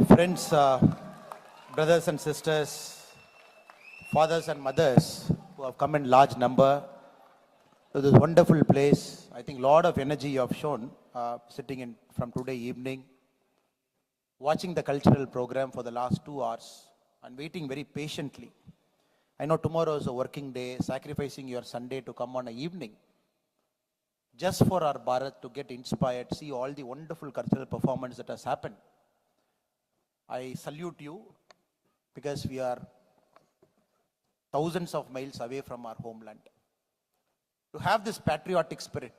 Friends, brothers and sisters, fathers and mothers who have come in large number to this wonderful place. I think a lot of energy you have shown sitting in from today evening, watching the cultural program for the last 2 hours and waiting very patiently. I know tomorrow is a working day, sacrificing your Sunday to come on an evening just for our Bharat to get inspired, see all the wonderful cultural performance that has happened. I salute you because we are thousands of miles away from our homeland. To have this patriotic spirit,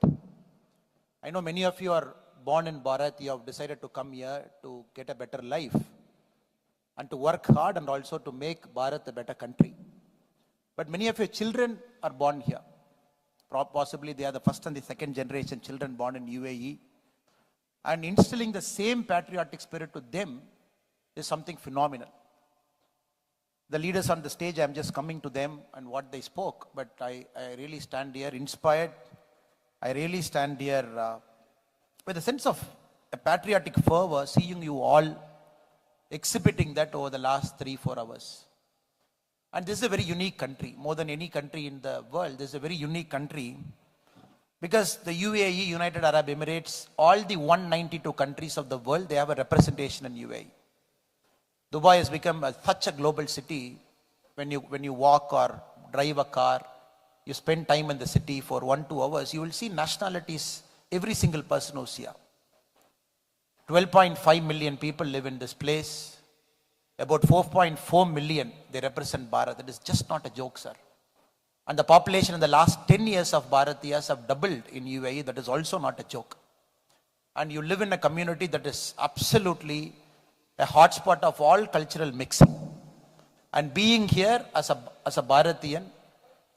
I know many of you are born in Bharat, you have decided to come here to get a better life and to work hard and also to make Bharat a better country. But many of your children are born here. Possibly they are the first and the second generation children born in UAE. And instilling the same patriotic spirit to them is something phenomenal. The leaders on the stage, I'm just coming to them and what they spoke, but I really stand here inspired. I really stand here with a sense of a patriotic fervor, seeing you all exhibiting that over the last 3-4 hours. And this is a very unique country, more than any country in the world. This is a very unique country because the UAE, United Arab Emirates, all the 192 countries of the world, they have a representation in UAE. Dubai has become such a global city. When you walk or drive a car, you spend time in the city for 1-2 hours, you will see nationalities, every single person who's here. 12.5 million people live in this place. About 4.4 million, they represent Bharat. It is just not a joke, sir. And the population in the last 10 years of Bharatiyas have doubled in UAE. That is also not a joke. And you live in a community that is absolutely a hotspot of all cultural mixing. And being here as a Bharatiyan,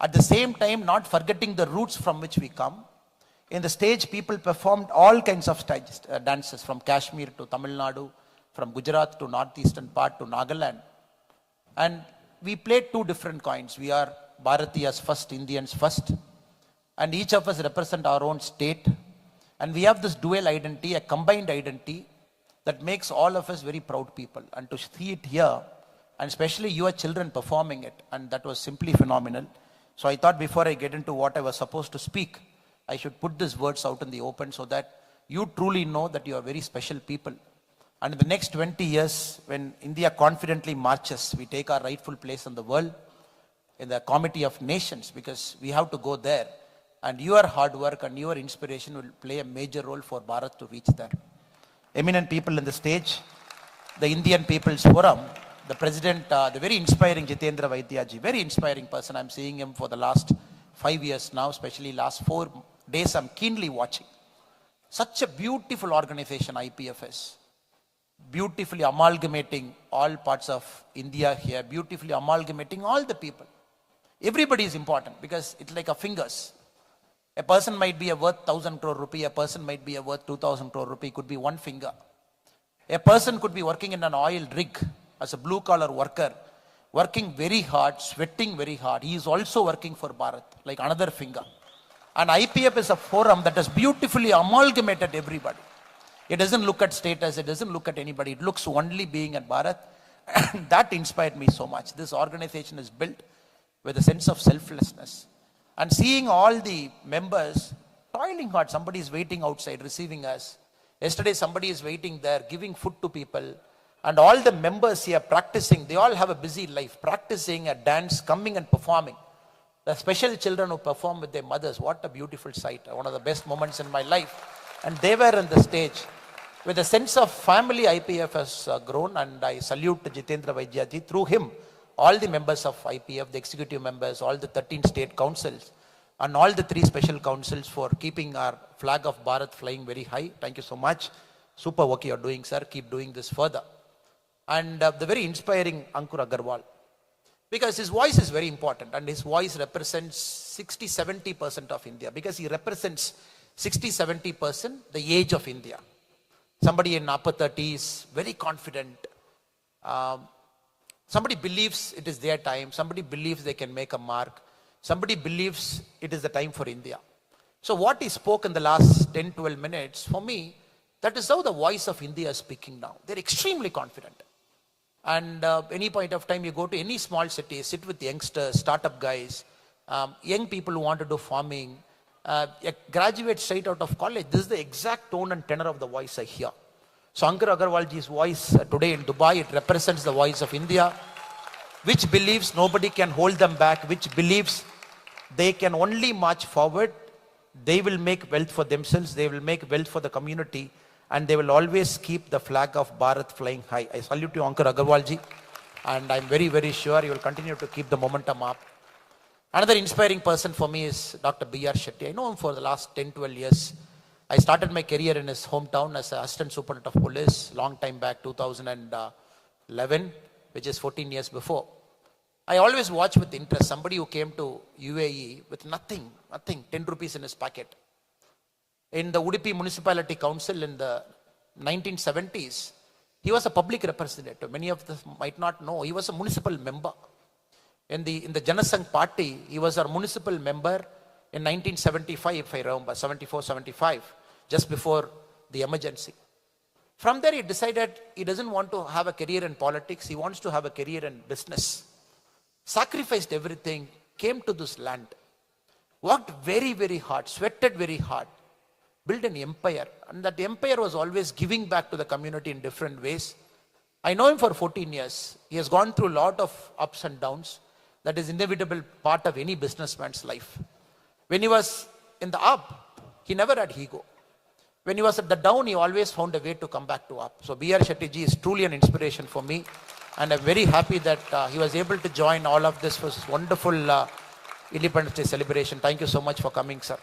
at the same time not forgetting the roots from which we come. In the stage, people performed all kinds of dances, from Kashmir to Tamil Nadu, from Gujarat to northeastern part to Nagaland. And we played two different coins. We are Bharatiyas first, Indians first. And each of us represent our own state. And we have this dual identity, a combined identity, that makes all of us very proud people. And to see it here, and especially your children performing it, and that was simply phenomenal. So I thought before I get into what I was supposed to speak, I should put these words out in the open so that you truly know that you are very special people. And in the next 20 years, when India confidently marches, we take our rightful place in the world, in the Committee of Nations, because we have to go there. And your hard work and your inspiration will play a major role for Bharat to reach there. Eminent people in the stage, the Indian People's Forum, the president, the very inspiring Jitendra Vaidyaji, very inspiring person. I'm seeing him for the last 5 years now, especially last 4 days I'm keenly watching. Such a beautiful organization, IPFS. Beautifully amalgamating all parts of India here, beautifully amalgamating all the people. Everybody is important because it's like a fingers. A person might be worth 1,000 crore rupee, a person might be worth 2,000 crore rupee, could be one finger. A person could be working in an oil rig as a blue collar worker, working very hard, sweating very hard. He is also working for Bharat, like another finger. And IPF is a forum that has beautifully amalgamated everybody. It doesn't look at status, it doesn't look at anybody, it looks only being at Bharat. And that inspired me so much. This organization is built with a sense of selflessness. And seeing all the members toiling hard, somebody is waiting outside receiving us. Yesterday somebody is waiting there, giving food to people. And all the members here practicing, they all have a busy life, practicing a dance, coming and performing. The special children who perform with their mothers, what a beautiful sight. One of the best moments in my life. And they were on the stage. With a sense of family, IPF has grown, and I salute Jitendra Vaidyaji. Through him, all the members of IPF, the executive members, all the 13 state councils, and all the 3 special councils for keeping our flag of Bharat flying very high. Thank you so much. Super work you're doing, sir. Keep doing this further. And the very inspiring Ankur Agarwal, because his voice is very important, and his voice represents 60-70% of India, because he represents 60-70% the age of India. Somebody in upper 30s, very confident, Somebody believes it is their time. Somebody believes they can make a mark. Somebody believes it is the time for India. So what he spoke in the last 10, 12 minutes, for me, that is how the voice of India is speaking now. They're extremely confident. And any point of time you go to any small city, sit with youngsters, startup guys, young people who want to do farming, graduate straight out of college. This is the exact tone and tenor of the voice I hear. So Ankur Agarwalji's voice today in Dubai, it represents the voice of India, which believes nobody can hold them back, which believes they can only march forward. They will make wealth for themselves, they will make wealth for the community, and they will always keep the flag of Bharat flying high. I salute you, Ankur Agarwalji, and I'm very, very sure you will continue to keep the momentum up. Another inspiring person for me is Dr. B.R. Shetty. I know him for the last 10, 12 years. I started my career in his hometown as an assistant superintendent of police, long time back, 2011, which is 14 years before. I always watch with interest somebody who came to UAE with nothing, 10 rupees in his pocket. In the Udupi Municipality Council in the 1970s, he was a public representative. Many of them might not know. He was a municipal member. In the Janasangh party, he was a municipal member in 1975, if I remember, 74, 75, just before the emergency. From there, he decided he doesn't want to have a career in politics. He wants to have a career in business. Sacrificed everything, came to this land, worked very, very hard, sweated very hard, built an empire. And that empire was always giving back to the community in different ways. I know him for 14 years. He has gone through a lot of ups and downs. That is inevitable part of any businessman's life. When he was in the up, he never had ego. When he was at the down, he always found a way to come back to up. So B.R. Shetty ji is truly an inspiration for me. And I'm very happy that he was able to join all of this for this wonderful Independence Day celebration. Thank you so much for coming, sir.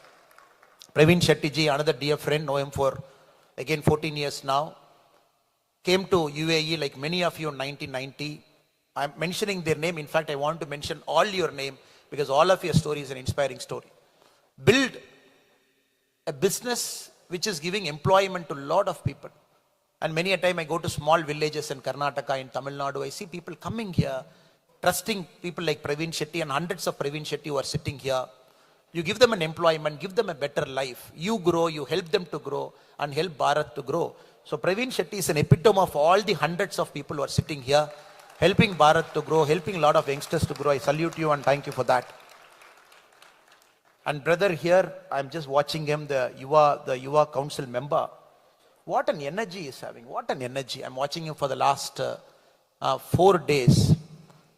Praveen Shetty ji, another dear friend, know him for, again, 14 years now. Came to UAE like many of you in 1990. I'm mentioning their name. In fact, I want to mention all your name because all of your story is an inspiring story. Build a business which is giving employment to a lot of people. And many a time I go to small villages in Karnataka, in Tamil Nadu, I see people coming here, trusting people like Praveen Shetty and hundreds of Praveen Shetty who are sitting here. You give them an employment, give them a better life. You grow, you help them to grow and help Bharat to grow. So Praveen Shetty is an epitome of all the hundreds of people who are sitting here, helping Bharat to grow, helping a lot of youngsters to grow. I salute you and thank you for that. And brother here, I'm just watching him, the Yuva Council member. What an energy he's having, what an energy. I'm watching him for the last 4 days.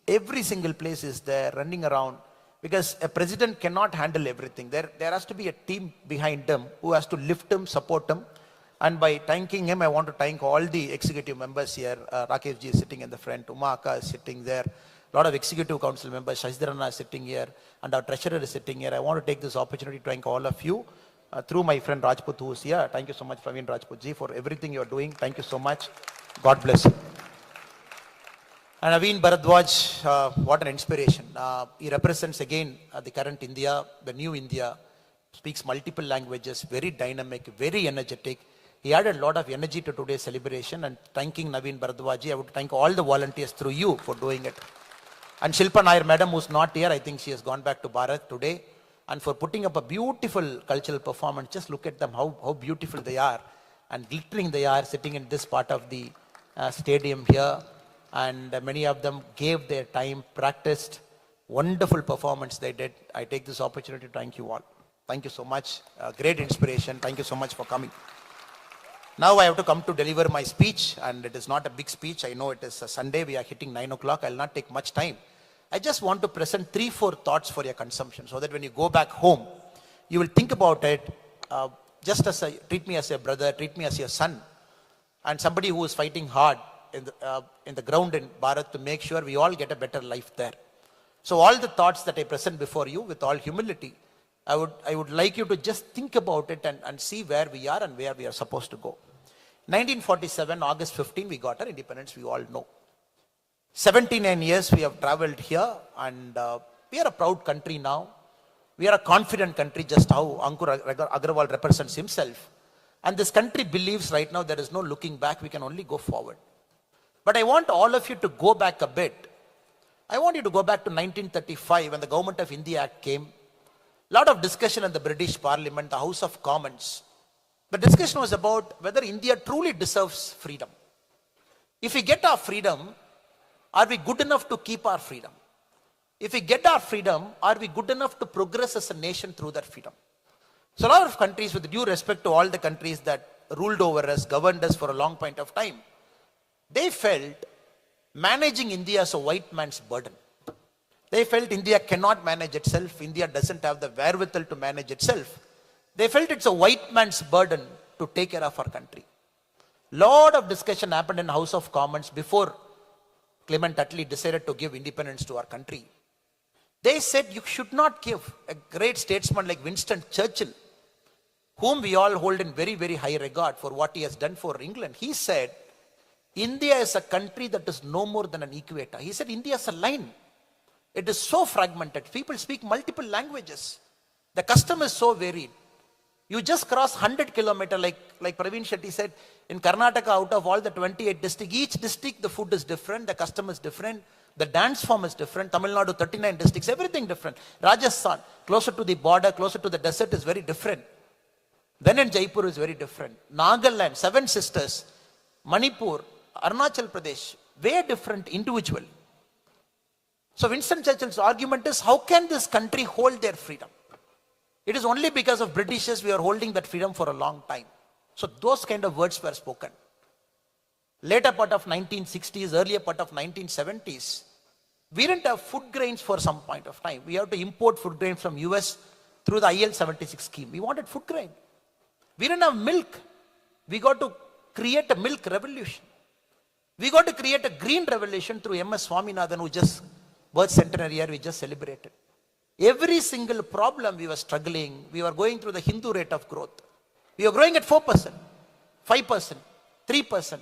Every single place is there, running around. Because a president cannot handle everything. There has to be a team behind him who has to lift him, support him. And by thanking him, I want to thank all the executive members here. Rakesh ji is sitting in the front, Uma Akka is sitting there. A lot of executive council members, Shashidharana is sitting here, and our treasurer is sitting here. I want to take this opportunity to thank all of you through my friend Rajput who is here. Thank you so much, Praveen Rajput ji, for everything you are doing. Thank you so much. God bless you. And Naveen Bharadwaj, what an inspiration. He represents again the current India, the new India, speaks multiple languages, very dynamic, very energetic. He added a lot of energy to today's celebration, and thanking Naveen Bharadwaj, I would thank all the volunteers through you for doing it. And Shilpa Nair madam, who's not here, I think she has gone back to Bharat today, and for putting up a beautiful cultural performance. Just look at them, how beautiful they are, and glittering they are, sitting in this part of the stadium here. And many of them gave their time, practiced, wonderful performance they did. I take this opportunity to thank you all. Thank you so much. Great inspiration. Thank you so much for coming. Now I have to come to deliver my speech, and it is not a big speech. I know it is a Sunday. We are hitting 9 o'clock. I will not take much time. I just want to present 3-4 thoughts for your consumption, so that when you go back home, you will think about it. Just as treat me as a brother, treat me as your son, and somebody who is fighting hard in the ground in Bharat to make sure we all get a better life there. So all the thoughts that I present before you with all humility, I would like you to just think about it and see where we are and where we are supposed to go. 1947, August 15, we got our independence, we all know. 79 years we have traveled here, and we are a proud country now. We are a confident country, just how Ankur Agarwal represents himself. And this country believes right now there is no looking back, we can only go forward. But I want all of you to go back a bit I want you to go back to 1935 when the Government of India Act came. A lot of discussion in the British Parliament, the House of Commons. The discussion was about whether India truly deserves freedom. If we get our freedom, are we good enough to keep our freedom? If we get our freedom, are we good enough to progress as a nation through that freedom? So a lot of countries, with due respect to all the countries that ruled over us, governed us for a long point of time, they felt managing India as a white man's burden. They felt India cannot manage itself. India doesn't have the wherewithal to manage itself. They felt it's a white man's burden to take care of our country. Lot of discussion happened in House of Commons before Clement Attlee decided to give independence to our country. They said you should not give. A great statesman like Winston Churchill, whom we all hold in very, very high regard for what he has done for England, he said, India is a country that is no more than an equator. He said India is a line. It is so fragmented. People speak multiple languages. The custom is so varied. You just cross 100 kilometers, like Praveen Shetty said, in Karnataka, out of all the 28 districts, each district the food is different, the custom is different, the dance form is different. Tamil Nadu, 39 districts, everything different. Rajasthan, closer to the border, closer to the desert, is very different. Then in Jaipur is very different. Nagaland, 7 sisters, Manipur, Arunachal Pradesh, very different individually. So Winston Churchill's argument is, how can this country hold their freedom? It is only because of Britishers we are holding that freedom for a long time. So those kind of words were spoken. Later part of 1960s, earlier part of 1970s, we didn't have food grains for some point of time. We have to import food grains from US through the IL-76 scheme. We wanted food grain. We didn't have milk. We got to create a milk revolution. We got to create a green revolution through M.S. Swaminathan, who just birth centenary year we just celebrated. Every single problem we were struggling. We were going through the Hindu rate of growth. We were growing at 4%, 5%, 3%.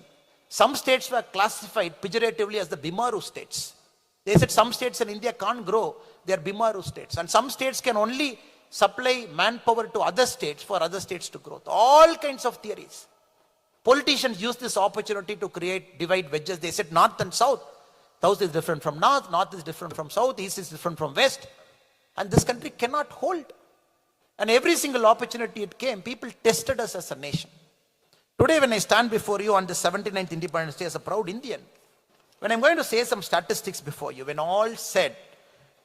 Some states were classified pejoratively as the Bimaru states. They said some states in India can't grow, they are Bimaru states. And some states can only supply manpower to other states for other states to grow. All kinds of theories. Politicians used this opportunity to create divide wedges. They said north and south. South is different from north, north is different from south, east is different from west. And this country cannot hold. And every single opportunity it came, people tested us as a nation. Today when I stand before you on the 79th Independence Day as a proud Indian, when I'm going to say some statistics before you, when all said,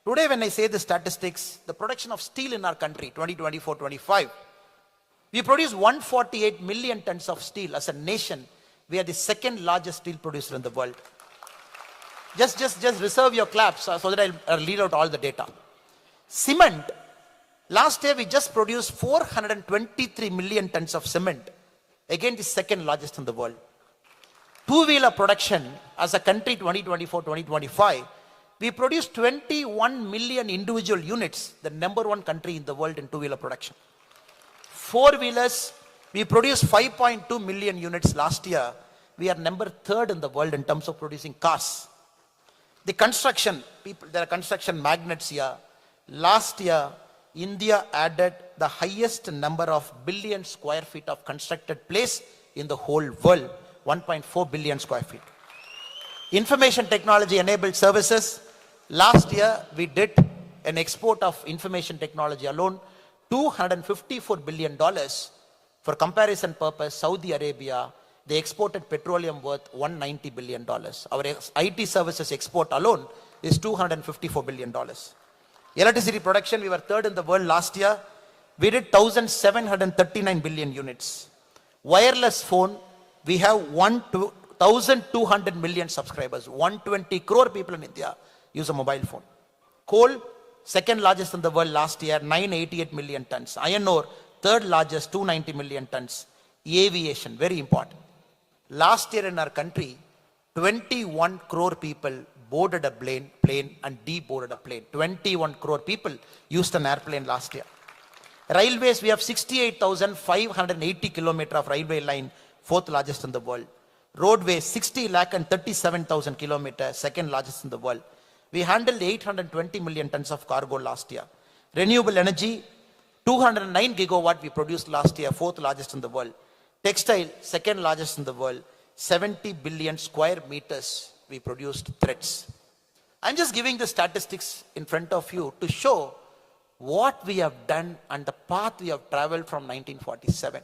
today when I say the statistics, the production of steel in our country, 2024-25, we produce 148 million tons of steel. As a nation, we are the second largest steel producer in the world. Just reserve your claps so that I'll read out all the data. Cement, last year we just produced 423 million tons of cement. Again, the second largest in the world. Two-wheeler production, as a country 2024-2025, we produced 21 million individual units, the number 1 country in the world in two-wheeler production. Four-wheelers, we produced 5.2 million units last year. We are number 3rd in the world in terms of producing cars. The construction, people, there are construction magnates here. Last year, India added the highest number of billion square feet of constructed place in the whole world, 1.4 billion square feet. Information technology enabled services, last year we did an export of information technology alone, $254 billion. For comparison purpose, Saudi Arabia, they exported petroleum worth $190 billion. Our IT services export alone is $254 billion. Electricity production, we were 3rd in the world last year. We did 1,739 billion units. Wireless phone, we have 1,200 million subscribers. 120 crore people in India use a mobile phone. Coal, 2nd largest in the world last year, 988 million tons. Iron ore, 3rd largest, 290 million tons. Aviation, very important. Last year in our country, 21 crore people boarded a plane and deboarded a plane. 21 crore people used an airplane last year. Railways, we have 68,580 kilometers of railway line, 4th largest in the world. Roadways, 60,37,000 kilometers, 2nd largest in the world. We handled 820 million tons of cargo last year. Renewable energy, 209 gigawatt we produced last year, 4th largest in the world. Textile, 2nd largest in the world. 70 billion square meters we produced threads. I'm just giving the statistics in front of you to show what we have done and the path we have traveled from 1947.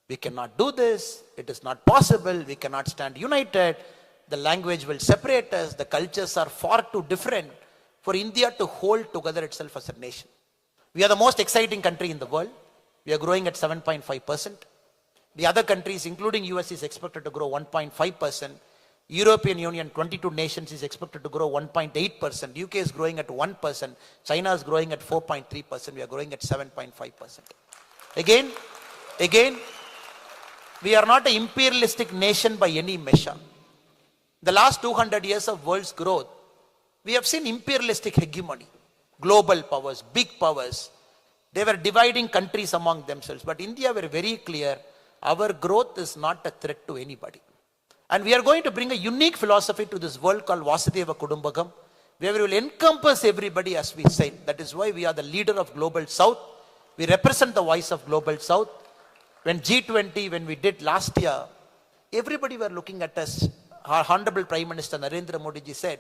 We cannot do this. It is not possible. We cannot stand united. The language will separate us. The cultures are far too different for India to hold together itself as a nation. We are the most exciting country in the world. We are growing at 7.5%. The other countries, including US, is expected to grow 1.5%. European Union, 22 nations, is expected to grow 1.8%. UK is growing at 1%. China is growing at 4.3%. We are growing at 7.5%. Again, we are not an imperialistic nation by any measure. The last 200 years of world's growth, we have seen imperialistic hegemony. Global powers, big powers, they were dividing countries among themselves. But India were very clear, our growth is not a threat to anybody. And we are going to bring a unique philosophy to this world called Vasudhaiva Kudumbakam, where we will encompass everybody, as we said. That is why we are the leader of Global South. We represent the voice of Global South. When G20, when we did last year, everybody were looking at us. Our Honorable Prime Minister Narendra Modi ji said,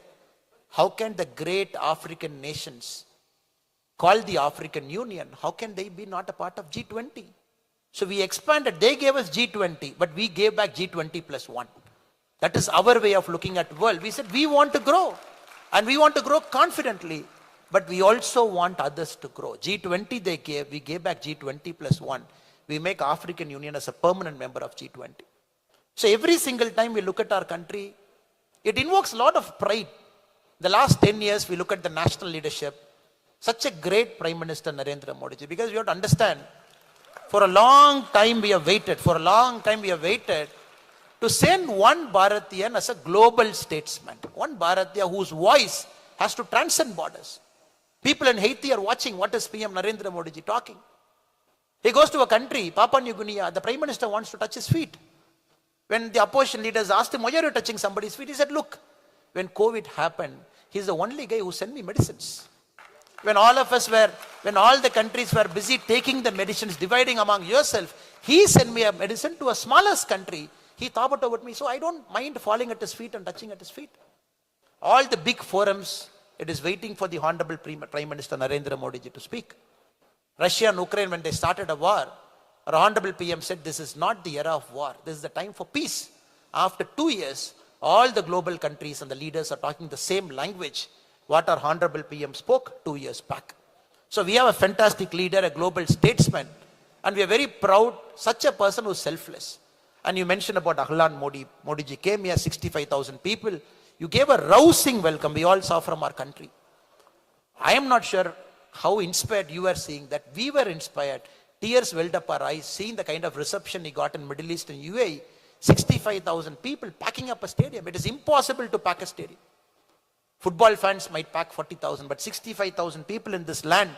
how can the great African nations called the African Union, how can they be not a part of G20? So we expanded. They gave us G20, but we gave back G20 plus 1. That is our way of looking at the world. We said we want to grow, and we want to grow confidently, but we also want others to grow. G20 they gave, we gave back G20 plus 1. We make African Union as a permanent member of G20. So every single time we look at our country, it invokes a lot of pride. The last 10 years, we look at the national leadership. Such a great Prime Minister Narendra Modi ji, because we have to understand, for a long time we have waited, to send one Bharatiyan as a global statesman. One Bharatiya whose voice has to transcend borders. People in Haiti are watching what is PM Narendra Modi ji talking. He goes to a country, Papua New Guinea, the Prime Minister wants to touch his feet. When the opposition leaders asked him, why are you touching somebody's feet? He said, look, when COVID happened, he's the only guy who sent me medicines. When all the countries were busy taking the medicines, dividing among yourself, he sent me a medicine to a smallest country. He thought about me, so I don't mind falling at his feet and touching at his feet. All the big forums, it is waiting for the Honorable Prime Minister Narendra Modi ji to speak. Russia and Ukraine, when they started a war, our Honorable PM said, this is not the era of war. This is the time for peace. After 2 years, all the global countries and the leaders are talking the same language what our Honorable PM spoke 2 years back. So we have a fantastic leader, a global statesman, and we are very proud, such a person who is selfless. And you mentioned about Ahlan Modi. Modi ji came here, 65,000 people. You gave a rousing welcome. We all saw from our country. I am not sure how inspired you are seeing that. We were inspired. Tears welled up our eyes, seeing the kind of reception he got in Middle East and UAE. 65,000 people packing up a stadium. It is impossible to pack a stadium. Football fans might pack 40,000, but 65,000 people in this land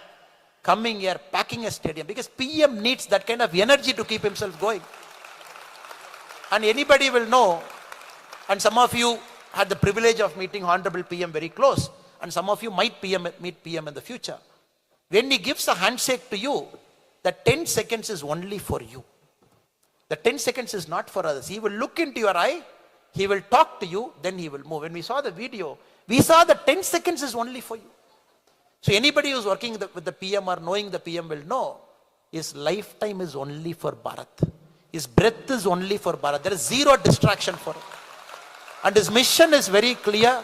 coming here, packing a stadium, because PM needs that kind of energy to keep himself going. And anybody will know, and some of you had the privilege of meeting Honorable PM very close, and some of you might meet PM in the future. When he gives a handshake to you, the 10 seconds is only for you. The 10 seconds is not for others. He will look into your eye, he will talk to you, then he will move. When we saw the video, we saw the 10 seconds is only for you. So anybody who's working with the PM or knowing the PM will know, his lifetime is only for Bharat. His breath is only for Bharat. There is zero distraction for him. And his mission is very clear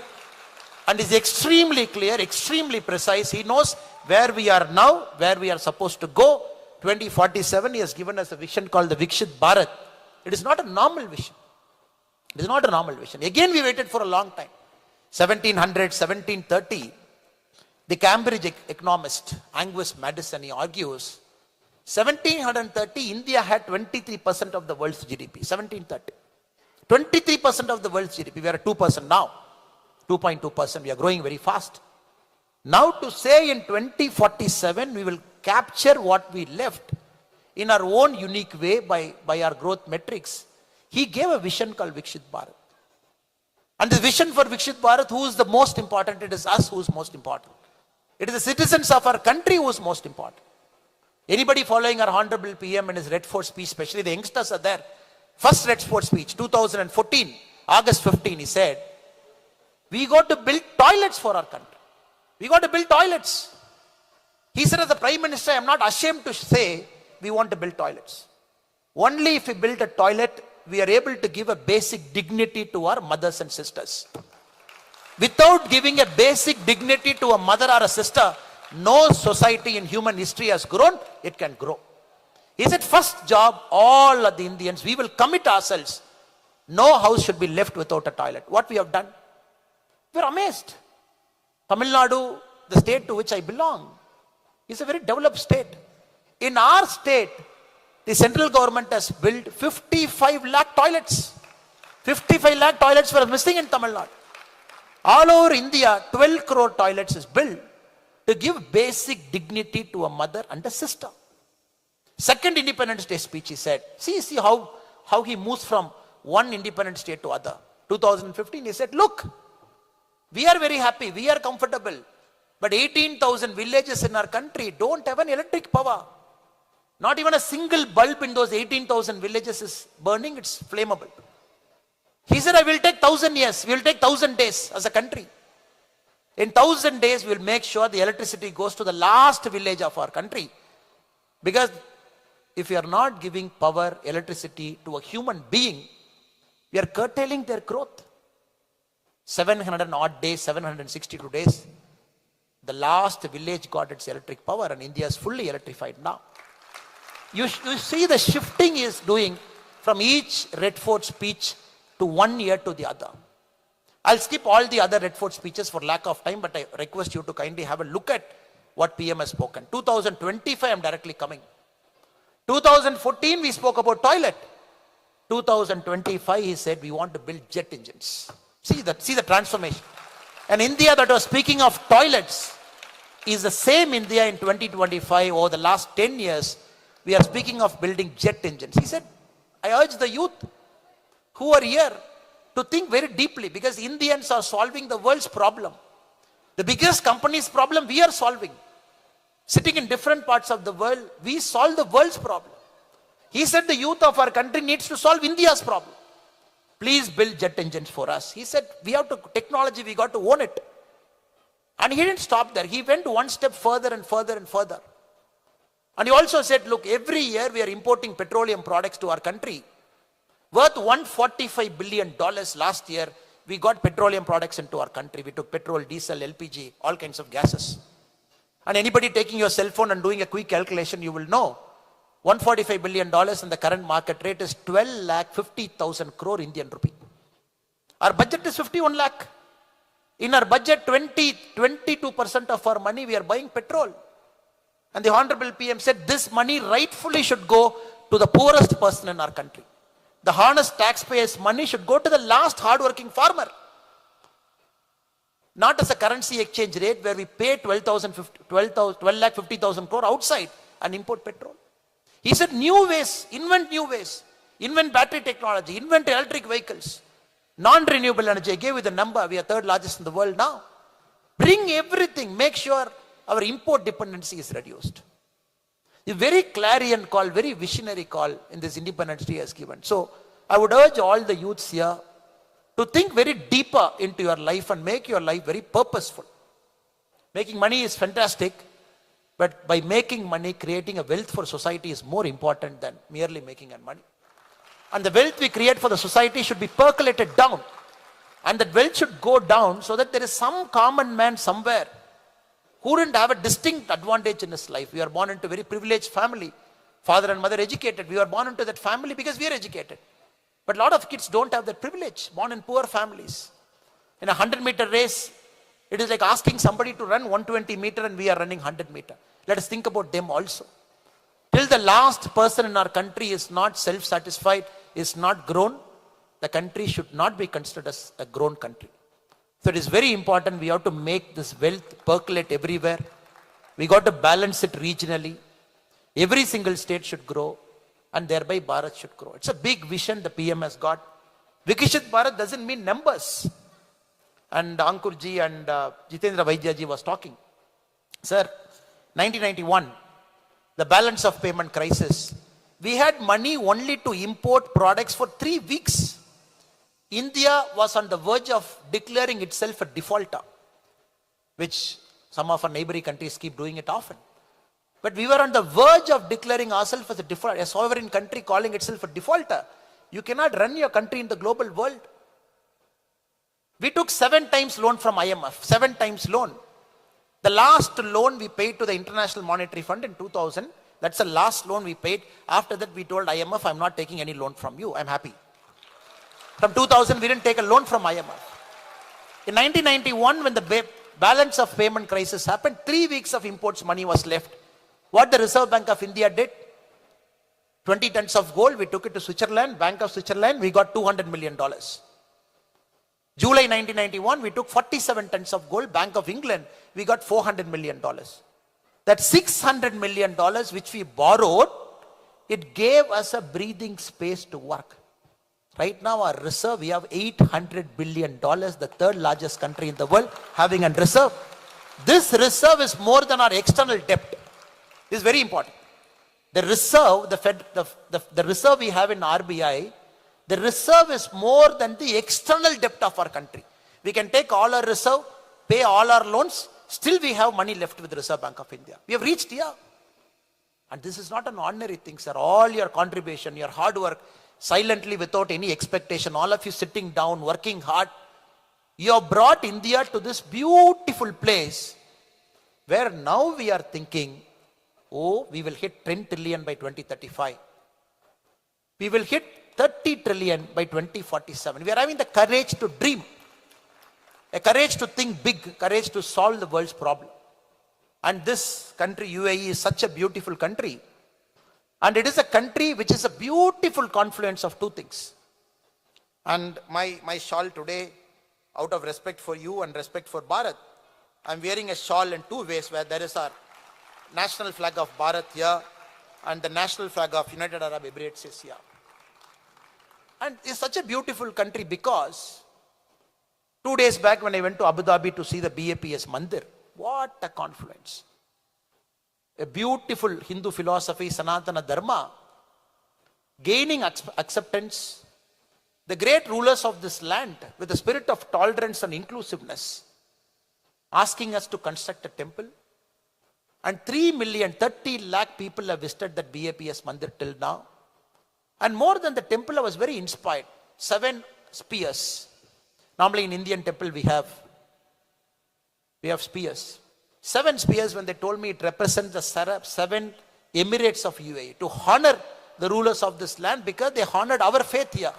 and is extremely clear, extremely precise. He knows where we are now, where we are supposed to go. 2047, he has given us a vision called the Vikshit Bharat. It is not a normal vision. It is not a normal vision. Again, we waited for a long time. 1700, 1730, the Cambridge economist Angus Madison, he argues, 1730, India had 23% of the world's GDP. 1730. 23% of the world's GDP. We are at 2% now. 2.2%. We are growing very fast. Now to say in 2047, we will capture what we left in our own unique way by our growth metrics. He gave a vision called Vikshit Bharat. And the vision for Vikshit Bharat, who is the most important? It is us who is most important. It is the citizens of our country who is most important. Anybody following our Honorable PM in his Red Fort speech, especially the youngsters are there. First Red Fort speech, 2014, August 15, he said, We got to build toilets for our country. We got to build toilets. He said, as the Prime Minister, I am not ashamed to say we want to build toilets. Only if we build a toilet, we are able to give a basic dignity to our mothers and sisters. Without giving a basic dignity to a mother or a sister, no society in human history has grown, it can grow. He said, first job, all of the Indians, we will commit ourselves. No house should be left without a toilet. What we have done? We are amazed. Tamil Nadu, the state to which I belong, is a very developed state. In our state, the central government has built 55 lakh toilets. 55 lakh toilets were missing in Tamil Nadu. All over India, 12 crore toilets is built to give basic dignity to a mother and a sister. Second Independence Day speech, he said, see how he moves from one Independence Day to other. 2015, he said, look, we are very happy, we are comfortable, but 18,000 villages in our country don't have an electric power. Not even a single bulb in those 18,000 villages is burning, it's flammable. He said, I will take 1,000 years, we will take 1,000 days as a country. In 1,000 days, we will make sure the electricity goes to the last village of our country. Because if we are not giving power, electricity to a human being, we are curtailing their growth. 700 and odd days, 762 days, the last village got its electric power and India is fully electrified now. You see the shifting is doing from each Red Fort speech to 1 year to the other. I'll skip all the other Red Fort speeches for lack of time, but I request you to kindly have a look at what PM has spoken. 2025, I'm directly coming. 2014, we spoke about toilet. 2025, he said, we want to build jet engines. See the transformation. And India that was speaking of toilets is the same India in 2025. Over the last 10 years, we are speaking of building jet engines. He said, I urge the youth who are here to think very deeply, because Indians are solving the world's problem. The biggest company's problem we are solving. Sitting in different parts of the world, we solve the world's problem. He said the youth of our country needs to solve India's problem. Please build jet engines for us. He said, we have to, technology, we got to own it. And he didn't stop there. He went one step further and further and further. And he also said, look, every year we are importing petroleum products to our country. Worth $145 billion last year, we got petroleum products into our country. We took petrol, diesel, LPG, all kinds of gases. And anybody taking your cell phone and doing a quick calculation, you will know $145 billion in the current market rate is 12,50,000 crore Indian rupee. Our budget is 51 lakh. In our budget, 22% of our money we are buying petrol. And the Honorable PM said this money rightfully should go to the poorest person in our country. The honest taxpayers' money should go to the last hardworking farmer. Not as a currency exchange rate where we pay 12,50,000 crore outside and import petrol. He said new ways, invent battery technology, invent electric vehicles, non-renewable energy. I gave you the number, we are third largest in the world now. Bring everything, make sure our import dependency is reduced. A very clarion call, very visionary call in this Independence Day has given. So I would urge all the youths here to think very deeper into your life and make your life very purposeful. Making money is fantastic, but by making money, creating a wealth for society is more important than merely making money. And the wealth we create for the society should be percolated down. And that wealth should go down so that there is some common man somewhere who didn't have a distinct advantage in his life. We are born into a very privileged family. Father and mother educated. We are born into that family because we are educated. But a lot of kids don't have that privilege, born in poor families. In a 100-meter race, it is like asking somebody to run 120 meter and we are running 100 meter. Let us think about them also. Till the last person in our country is not self-satisfied, is not grown, the country should not be considered as a grown country. So it is very important we have to make this wealth percolate everywhere. We got to balance it regionally. Every single state should grow and thereby Bharat should grow. It's a big vision the PM has got. Vikshit Bharat doesn't mean numbers. And Ankurji and Jitendra Vaidyaji was talking. Sir, 1991, the balance of payment crisis, we had money only to import products for 3 weeks. India was on the verge of declaring itself a defaulter, which some of our neighboring countries keep doing it often. But we were on the verge of declaring ourselves as a sovereign country calling itself a defaulter. You cannot run your country in the global world. We took 7 times loan from IMF, 7 times loan. The last loan we paid to the International Monetary Fund in 2000, that's the last loan we paid. After that we told IMF, I'm not taking any loan from you, I'm happy. From 2000 we didn't take a loan from IMF. In 1991 when the balance of payment crisis happened, 3 weeks of imports money was left. What the Reserve Bank of India did, 20 tons of gold, we took it to Switzerland, Bank of Switzerland, we got $200 million. July 1991, we took 47 tons of gold, Bank of England, we got $400 million. That $600 million which we borrowed, it gave us a breathing space to work. Right now our reserve, we have $800 billion, the third largest country in the world having a reserve. This reserve is more than our external debt. This is very important. The reserve, the reserve we have in RBI, the reserve is more than the external debt of our country. We can take all our reserve, pay all our loans, still we have money left with the Reserve Bank of India. We have reached here. And this is not an ordinary thing, sir. All your contribution, your hard work, silently without any expectation, all of you sitting down, working hard, you have brought India to this beautiful place where now we are thinking, oh, we will hit 10 trillion by 2035. We will hit 30 trillion by 2047. We are having the courage to dream, a courage to think big, courage to solve the world's problem. And this country, UAE, is such a beautiful country. And it is a country which is a beautiful confluence of 2 things. And my shawl today, out of respect for you and respect for Bharat, I'm wearing a shawl in 2 ways, where there is our national flag of Bharat here and the national flag of United Arab Emirates is here. And it's such a beautiful country because 2 days back when I went to Abu Dhabi to see the BAPS Mandir, what a confluence. A beautiful Hindu philosophy, Sanatana Dharma, gaining acceptance. The great rulers of this land with the spirit of tolerance and inclusiveness, asking us to construct a temple. And 30 lakh people have visited that BAPS Mandir till now. And more than the temple, I was very inspired. 7 spears. Normally in Indian temple we have spears. 7 spears, when they told me it represents the 7 Emirates of UAE, to honor the rulers of this land because they honored our faith here.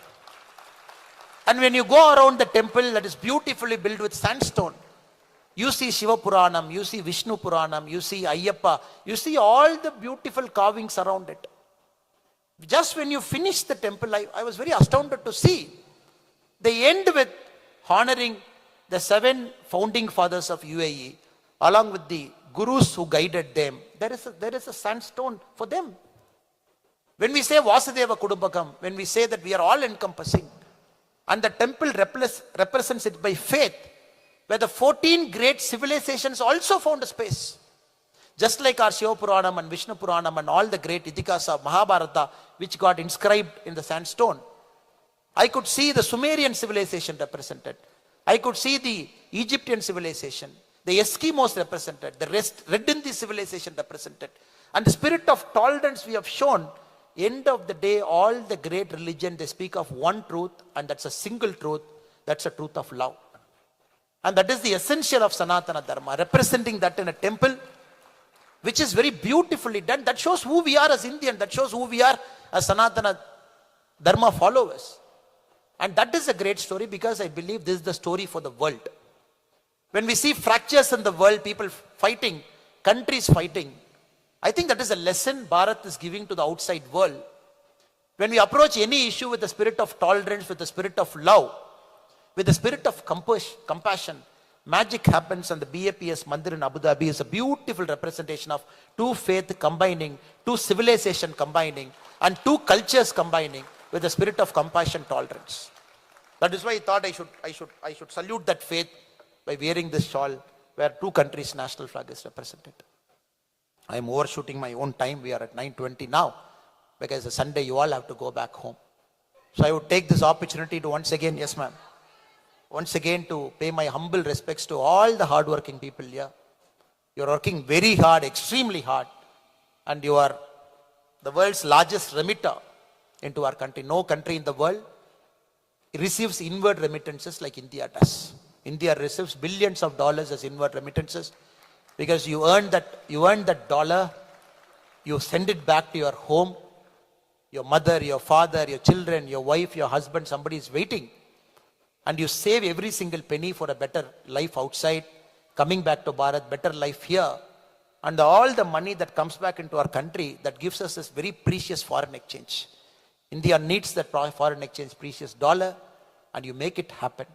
And when you go around the temple that is beautifully built with sandstone, you see Shiva Puranam, you see Vishnu Puranam, you see Ayyappa, you see all the beautiful carvings around it. Just when you finish the temple, I was very astounded to see. They end with honoring the 7 founding fathers of UAE, along with the gurus who guided them. There is a sandstone for them. When we say Vasudeva Kudumbakam, when we say that we are all encompassing, and the temple represents it by faith, where the 14 great civilizations also found a space. Just like our Shiva Puranam and Vishnu Puranam and all the great Itikas of Mahabharata, which got inscribed in the sandstone. I could see the Sumerian civilization represented. I could see the Egyptian civilization, the Eskimos represented, the Red Indian civilization represented. And the spirit of tolerance we have shown. End of the day, all the great religion, they speak of one truth, and that's a single truth. That's a truth of love. And that is the essential of Sanatana Dharma, representing that in a temple, which is very beautifully done. That shows who we are as Indian. That shows who we are as Sanatana Dharma followers. And that is a great story, because I believe this is the story for the world. When we see fractures in the world, people fighting, countries fighting, I think that is a lesson Bharat is giving to the outside world. When we approach any issue with the spirit of tolerance, with the spirit of love, with the spirit of compassion, magic happens. And the BAPS Mandir in Abu Dhabi is a beautiful representation of 2 faith combining, 2 civilization combining, and 2 cultures combining with the spirit of compassion, tolerance. That is why I thought I should salute that faith by wearing this shawl where 2 countries' national flag is represented. I am overshooting my own time. We are at 9:20 now, because it's Sunday, you all have to go back home. So I would take this opportunity to once again, yes ma'am, once again to pay my humble respects to all the hardworking people here. You're working very hard, extremely hard, and you are the world's largest remitter into our country. No country in the world receives inward remittances like India does. India receives billions of dollars as inward remittances because you earn that dollar, you send it back to your home, your mother, your father, your children, your wife, your husband, somebody is waiting, and you save every single penny for a better life outside, coming back to Bharat, better life here, and all the money that comes back into our country that gives us this very precious foreign exchange. India needs that foreign exchange, precious dollar, and you make it happen.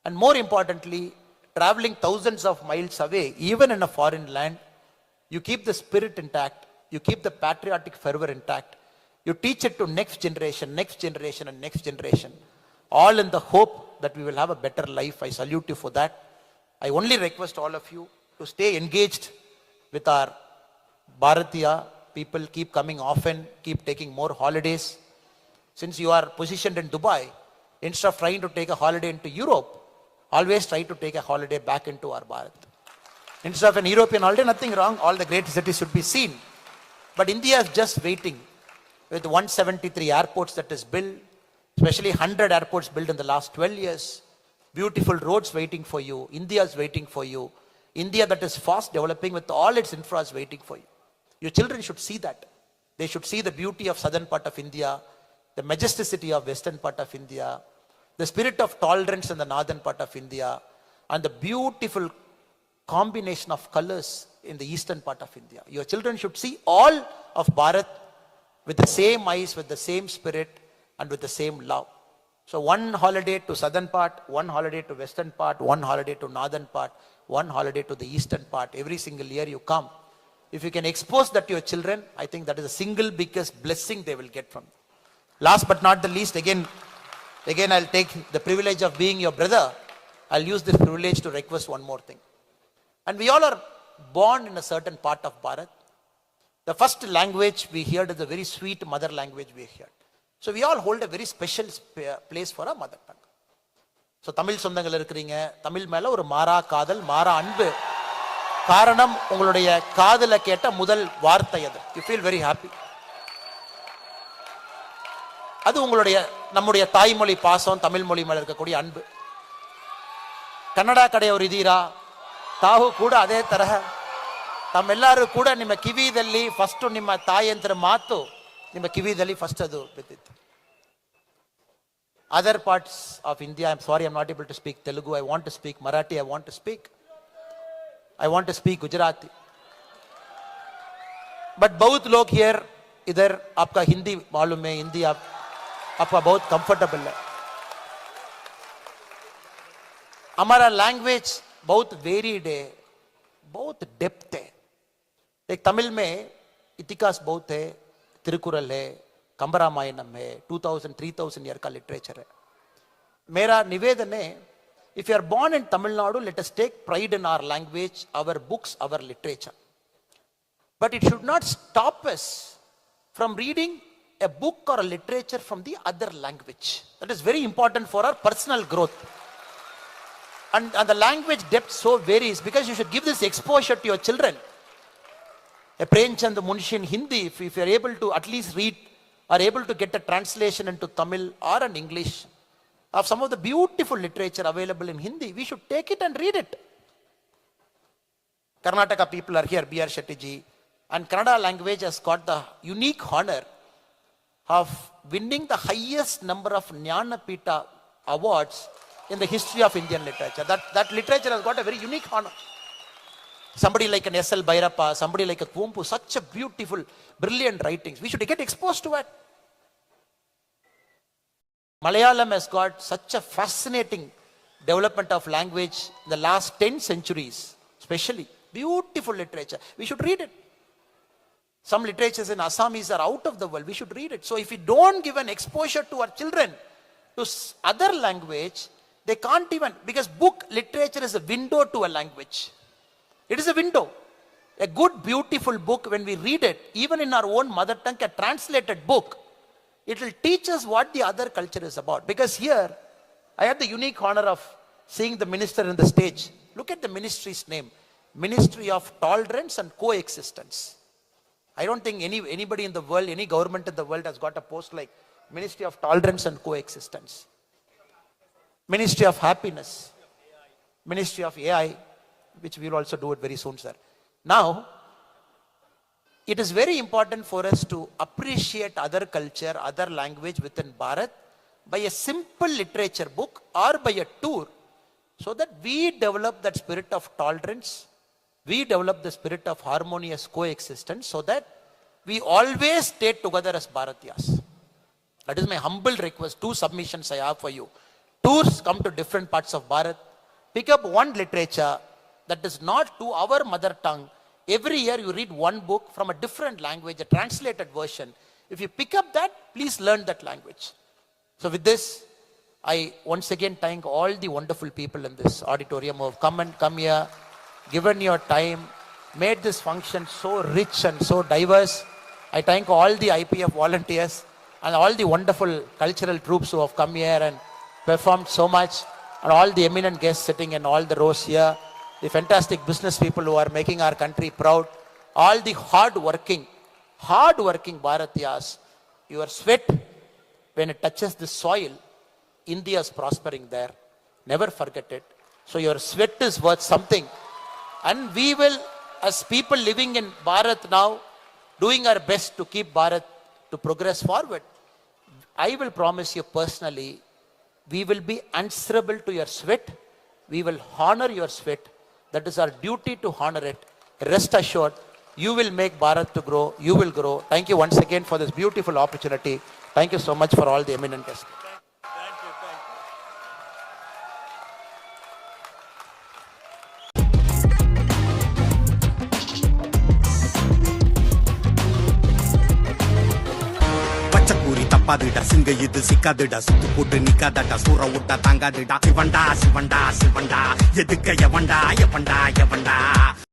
And more importantly, traveling thousands of miles away, even in a foreign land, you keep the spirit intact, you keep the patriotic fervor intact, you teach it to next generation, and next generation, all in the hope that we will have a better life. I salute you for that. I only request all of you to stay engaged with our Bharatiya people, keep coming often, keep taking more holidays. Since you are positioned in Dubai, instead of trying to take a holiday into Europe, always try to take a holiday back into our Bharat. Instead of an European holiday, nothing wrong, all the great cities should be seen. But India is just waiting with 173 airports that is built, especially 100 airports built in the last 12 years. Beautiful roads waiting for you. India is waiting for you. India that is fast developing with all its infra is waiting for you. Your children should see that. They should see the beauty of southern part of India, the majesticity of western part of India, the spirit of tolerance in the northern part of India, and the beautiful combination of colors in the eastern part of India. Your children should see all of Bharat with the same eyes, with the same spirit, and with the same love. So one holiday to southern part, one holiday to western part, one holiday to northern part, one holiday to the eastern part. Every single year you come. If you can expose that to your children, I think that is the single biggest blessing they will get from you. Last but not the least, again I'll take the privilege of being your brother. I'll use this privilege to request one more thing. And we all are born in a certain part of Bharat. The first language we heard is a very sweet mother language we heard. So we all hold a very special place for our mother tongue. So Tamil சொந்தங்கள் இருக்கிறீங்க, தமிழ் மேல ஒரு மாறா காதல், மாறா அன்பு. காரணம் உங்களுடைய காதுல கேட்ட முதல் வார்த்தை அது. You feel very happy. அது உங்களுடைய நம்முடைய தாய்மொழி பாசம், தமிழ் மொழி மேல இருக்கக்கூடிய அன்பு. ಕನ್ನಡ ಕಡೆಯವರು ಇದೀರಾ? ತಾವು ಕೂಡ ಅದೇ ತರಹ ತಮ್ಮೆಲ್ಲರೂ ಕೂಡ ನಿಮ್ಮ ಕಿವಿದಲ್ಲಿ ಫಸ್ಟ್ ನಿಮ್ಮ ತಾಯಿಯಂತರ ಮಾತು ನಿಮ್ಮ ಕಿವಿದಲ್ಲಿ ಫಸ್ಟ್ ಅದು ಬಿದ್ದಿತ್ತು. Other parts of India, I'm sorry, I'm not able to speak Telugu. I want to speak Marathi. I want to speak Gujarati. But बहुत लोग here इधर आपका हिंदी मालूम है, हिंदी आपका बहुत कंफर्टेबल है. हमारा लैंग्वेज बहुत वेरीड है, बहुत डेप्थ है. एक तमिल में इतिहास बहुत है, तिरुकुरल है, कंबरामायणम है, 2000-3000 ईयर का लिटरेचर है. मेरा निवेदन है, if you are born in Tamil Nadu, let us take pride in our language, our books, our literature. But it should not stop us from reading a book or a literature from the other language. That is very important for our personal growth. And the language depth so varies because you should give this exposure to your children. A Premchand Munshi in Hindi, if you are able to at least read, are able to get a translation into Tamil or an English of some of the beautiful literature available in Hindi, we should take it and read it. Karnataka people are here, B.R. Shetty ji, and Kannada language has got the unique honor of winning the highest number of Jnanapita awards in the history of Indian literature. That literature has got a very unique honor. Somebody like an S.L. Bhairappa, somebody like a Kumpu, such a beautiful, brilliant writings. We should get exposed to it. Malayalam has got such a fascinating development of language in the last 10 centuries, especially. Beautiful literature. We should read it. Some literatures in Assamese are out of the world. We should read it. So if we don't give an exposure to our children to other language, they can't even, because book literature is a window to a language. It is a window. A good, beautiful book, when we read it, even in our own mother tongue, a translated book, It will teach us what the other culture is about. Because here, I had the unique honor of seeing the minister in the stage. Look at the ministry's name. Ministry of Tolerance and Coexistence. I don't think anybody in the world, any government in the world has got a post like Ministry of Tolerance and Coexistence. Ministry of Happiness. Ministry of AI, which we will also do it very soon, sir. Now, it is very important for us to appreciate other culture, other language within Bharat by a simple literature book or by a tour, so that we develop that spirit of tolerance, we develop the spirit of harmonious coexistence, so that we always stay together as Bharatiyas. That is my humble request. 2 submissions I have for you. Tours come to different parts of Bharat. Pick up one literature that is not to our mother tongue. Every year you read one book from a different language, a translated version. If you pick up that, please learn that language. So with this, I once again thank all the wonderful people in this auditorium who have come here, given your time, made this function so rich and so diverse. I thank all the IPF volunteers and all the wonderful cultural troops who have come here and performed so much, and all the eminent guests sitting in all the rows here, the fantastic business people who are making our country proud, all the hard-working Bharatiyas. Your sweat, when it touches the soil, India is prospering there. Never forget it. So your sweat is worth something. And we will, as people living in Bharat now, doing our best to keep Bharat to progress forward. I will promise you personally, we will be answerable to your sweat. We will honor your sweat. That is our duty, to honor it. Rest assured, you will make Bharat to grow. You will grow. Thank you once again for this beautiful opportunity. Thank you so much for all the eminent guests. தப்பாதுடா சிங்க இது சிக்காதுடா சுத்து போட்டு நிக்காதடா சூற விட்டா தாங்காதுடா சிவண்டா சிவண்டா சிவண்டா எதுக்க எவண்டா எவண்டா எவண்டா